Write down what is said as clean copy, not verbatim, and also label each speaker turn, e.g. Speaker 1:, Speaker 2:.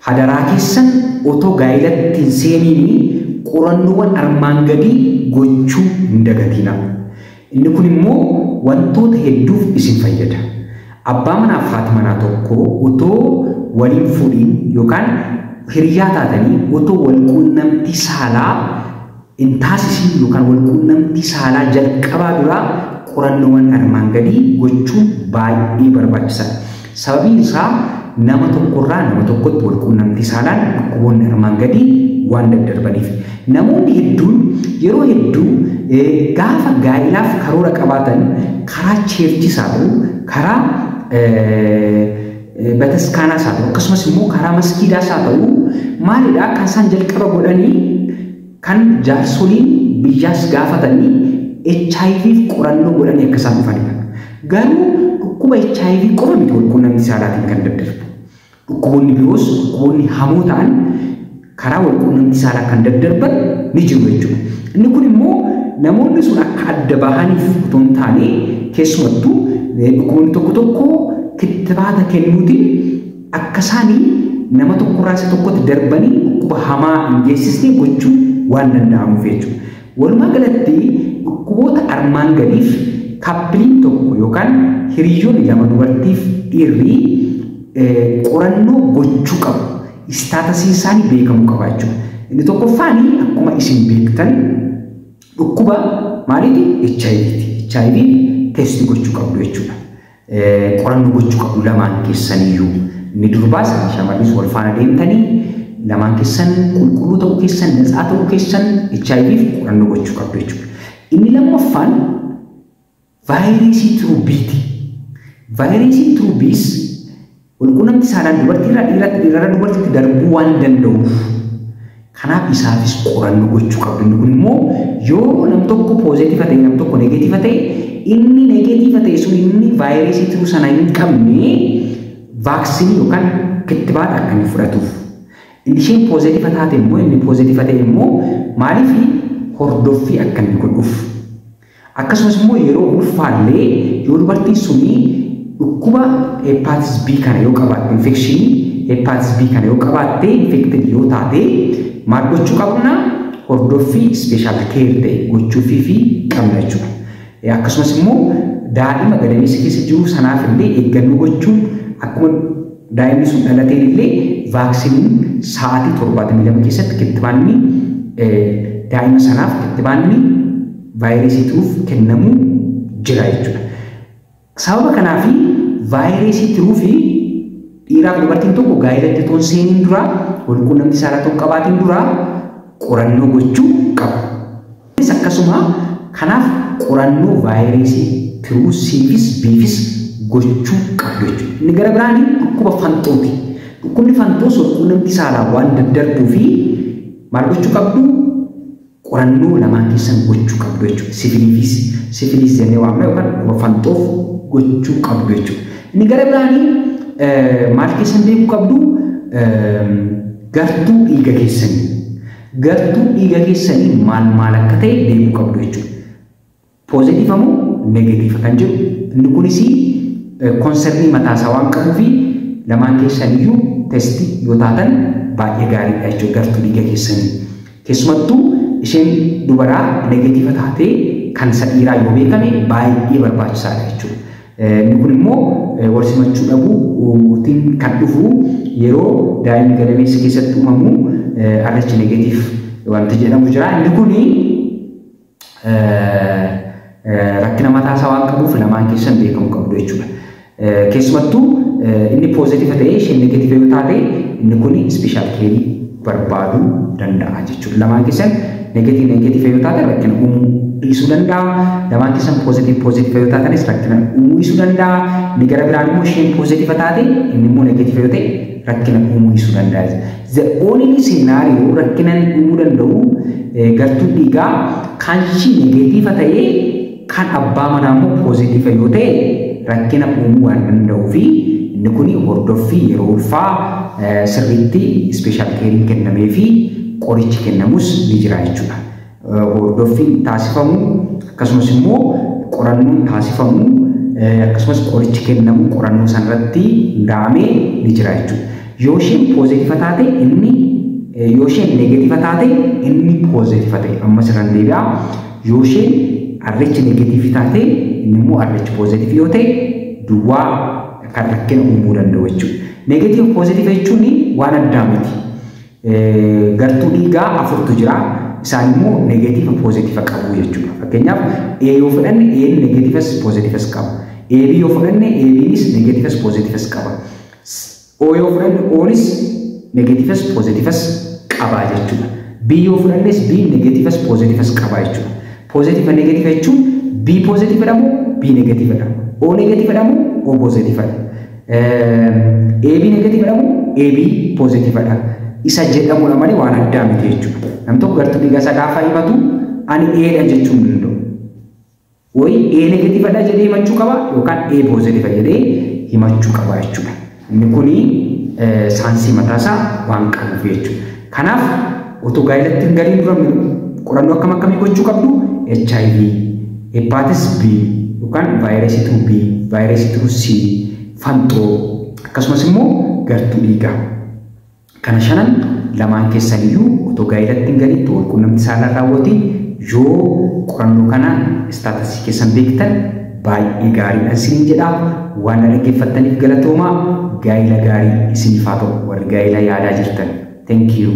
Speaker 1: hadaraa keessan otoo gaa'ilatti hin seeniini qorannoowwan armaan gadii gochuu hin dagatina. Inni kun immoo wantoota hedduuf isin fayyada. Abbaa manaa fi haati manaa tokko otoo waliin fuudhiin yookaan hiriyaa taatanii otoo wal quunnamtii saalaa hin taasisin yookaan wal quunnamtii saalaa jalqabaa duraa qorannoowwan armaan gadii gochuun baay'ee barbaachisaadha. Sababiin isaa nama tokkorraa nama tokkotti wal quunnamtii saalaan dhukkuboonni armaan gadii waan daddarbaniif. Namoonni hedduun yeroo hedduu gaafa gaa'ilaaf karoora qabaatan karaa cheerchis haa ta'u karaa bataskaanaas haa ta'u akkasumas immoo karaa maskiidaas haa ta'u maalidhaa kan isaan jalqaba godhanii kan jaarsoliin biyyaas gaafatanii HIV qorannoo godhanii akka isaan dhufanidha. Garuu dhukkuba HIV qofa miti wal quunnamtii saalaatiin kan daddarbu. Dhukkuboonni biroos dhukkuboonni hamoo ta'an karaa wal quunnamtii saalaa kan daddarban ni jiru jechuudha. Inni kun immoo namoonni sun akka adda bahaniif otoo hin taane keessumattuu dhukkuboonni tokko tokko kittibaata kennuutiin akka isaanii nama tokkorraa isa tokkotti darbanii dhukkuba hamaa hin geessisne gochuun waan danda'amuuf jechuudha. Walumaa galatti dhukkuboota armaan gadiif kappiliin tokko yookaan hiriyoonni lama dubartiif dhiirri qorannoo gochuu qabu. Istaatasii isaanii beekamuu qaba jechuudha. Inni tokkoffaani akkuma isin beektan dhukkuba maaliiti? HIV. HIV teestii gochuu qabdu jechuudha. Qorannoo gochuu qabdu lamaan keessaniyyuu. Inni durbaas shamarris wal faana deemtanii lamaan keessan qulqulluu ta'uu keessan natsaa ta'uu keessan HIVf qorannoo gochuu qabdu jechuudha. Inni lammaffaan vaayirasii turubiiti. Vaayirasii turubiis wal quunnamtii saalaan dubartiirraa dhiirarra dubartiitti darbuu waan danda'uuf kanaaf isaafis qorannoo gochuu qabdu. Inni kun immoo yoo nam tokko poozeetiiva ta'e nam tokko negeetiiva ta'e inni negeetiiva ta'e sun inni vaayirasii turuu sana hin qabne vaaksiinii yookaan kittibaata akka inni fudhatuuf. Inni isheen poozeetiiva taate immoo inni poozeetiiva ta'e immoo maaliif hordoffii akka inni godhuuf. Akkasumas immoo yeroo ulfaallee yoo dubartiin suni dhukkuba hepatitis B kana yoo qabaatte infekshinii hepatitis B kana yoo qabaatte infected yoo taate maal gochuu qabna? Hordoffii special care ta'e gochuufii fi qabna jechuudha. Akkasumas immoo daa'ima gadameessa keessa jiru sanaaf illee eeggannoo gochuun akkuma daa'imni sun dhalateen illee vaaksiniin sa'aatii 72 keessatti kittibaanni daa'ima sanaaf kittibaanni vaayirasii turuuf kennamuu jira jechuudha. Sababa kanaaf vaayirasii turuufi dhiiraaf dubartiin tokko gaa'ilatti toon seeniin dura wal quunnamtii saalaa tokko qabaatiin dura qorannoo gochuu qabu. Akkasuma kanaaf qorannoo vaayirasii turuusiifis biifis gochuu qabdu jechuudha. Inni gara biraanii dhukkuba fanxooti. Dhukkubni fanxoos wal quunnamtii saalaa waan daddarbuu fi maal gochuu qabdu? Qorannoo lamaan keessan gochuu qabdu jechuudha. Sifilis jennee waamna yookaan dhukkuba fanxoof gochuu qabdu jechuudha. Inni gara biraanii maal keessan beekuu qabdu? Gartuu dhiiga keessanii. Gartuu dhiiga keessanii maal akka ta'e beekuu qabdu jechuudha. Poozeetiiva moo negeetiiva kan jedhu inni kunis konsernii mataasaa waan qabuu fi lamaan keessaniyyuu testii yoo taatan baay'ee gaariidha jechuudha gartuu dhiiga keessanii. Keessumattuu isheen dubaraa negeetiiva taatee kan isa dhiiraa yoo beekame baay'ee barbaachisaadha jechuudha. Inni kun immoo wal simachuu dhabuutiin kan dhufu yeroo daa'imni gadameessa keessatti uumamu RH negeetiif wanti jedhamu jira. Inni kun rakkina mataasaa waan qabuuf lamaan keessan beekamuu qabdu jechuudha. Keessumattuu inni poozeetiiva ta'ee isheen negeetiiva yoo taate inni kun ispeeshaal keerii barbaaduu danda'a jechuudha. Lamaan keessan negeetiiva yoo taate rakkina uumuu dhiisuu danda'a. Lamaan keessan poozeetiiva yoo taatanis rakkina uumuu dhiisuu danda'a. Inni gara biraan immoo isheen poozeetiiva taate inni immoo negeetiiva yoo ta'e rakkina uumuu dhiisuu danda'a. The only scenario rakkina uumuu danda'u gartuu dhiigaa kan ishii negeetiiva ta'ee kan abbaa manaa immoo poozeetiiva yoo ta'e rakkina uumuu waan danda'uu fi inni kun hordoffii yeroo ulfaa sirriitti ispeeshaal keeriin kennamee fi qorichi kennamus ni jira jechuudha. Hordoffiin taasifamu akkasumas immoo qorannoon taasifamu akkasumas qorichi kennamu qorannoo sanarratti hundaa'amee ni jira jechuudha. Yoo isheen poozitiiva taate inni yoo isheen neegatiiva taate inni poozitiiva ta'e. Amma sirraan deebi'aa. Yoo isheen RH neegatiiv taate inni immoo RH poozitiiv yoo ta'e duwwaa kan rakkina uumuu danda'u jechuudha. Neegatiiv poozitiiv jechuun waan addaa miti. Gartuu dhiigaa afurtu jira. Isaan immoo neegatiiva poozitiiva qabu jechuudha. Fakkeenyaaf A yoo fudhanne A neegatiivas poozitiivas qaba. AB yoo fudhanne ABnis neegatiivas poozitiivas qaba. O yoo fudhanne Onis neegatiivas poozitiivas qaba jechuudha. B yoo fudhannes B neegatiivas poozitiivas qaba jechuudha. Poozitiiva neegatiiva jechuun B poozitiiva jedhamu B neegatiiva jedhamu. O neegatiiva jedhamu O poozitiiva jedhamu. AB neegatiiva jedhamu AB poozitiiva jedhamu. Isa jedhamudha malee waan addaa miti jechuudha. Namni tokko gartuu dhiigaa isaa gaafa himatu ani Eedha jechuu hin danda'u. Wayi A neegatiividha jedhee himachuu qaba yookaan A poozitiiva jedhee himachuu qaba jechuudha. Inni kuni saayinsii mataasaa waan qabuuf jechuudha. Kanaaf otoo gaa'elatti hin galiin dura qorannoo akkam akkamii gochuu qabdu HIV, Hepatitis B yookaan vaayirasii 2B, vaayirasii 2C, fanxoo akkasumas immoo gartuu dhiigaa. Kana shanan lamaan keessaniyyuu otoo gaa'elatti hin galiin walqunnamtii saalaa raawwatiin yoo qorannoo kana istaatisii keessan beektan baay'ee gaariidha isiniin jedha. Waan dhaggeeffattaniif galatoomaa. Gaa'ela gaarii isiniif haa ta'u warri gaa'ela yaadaa jirtan. Thank you.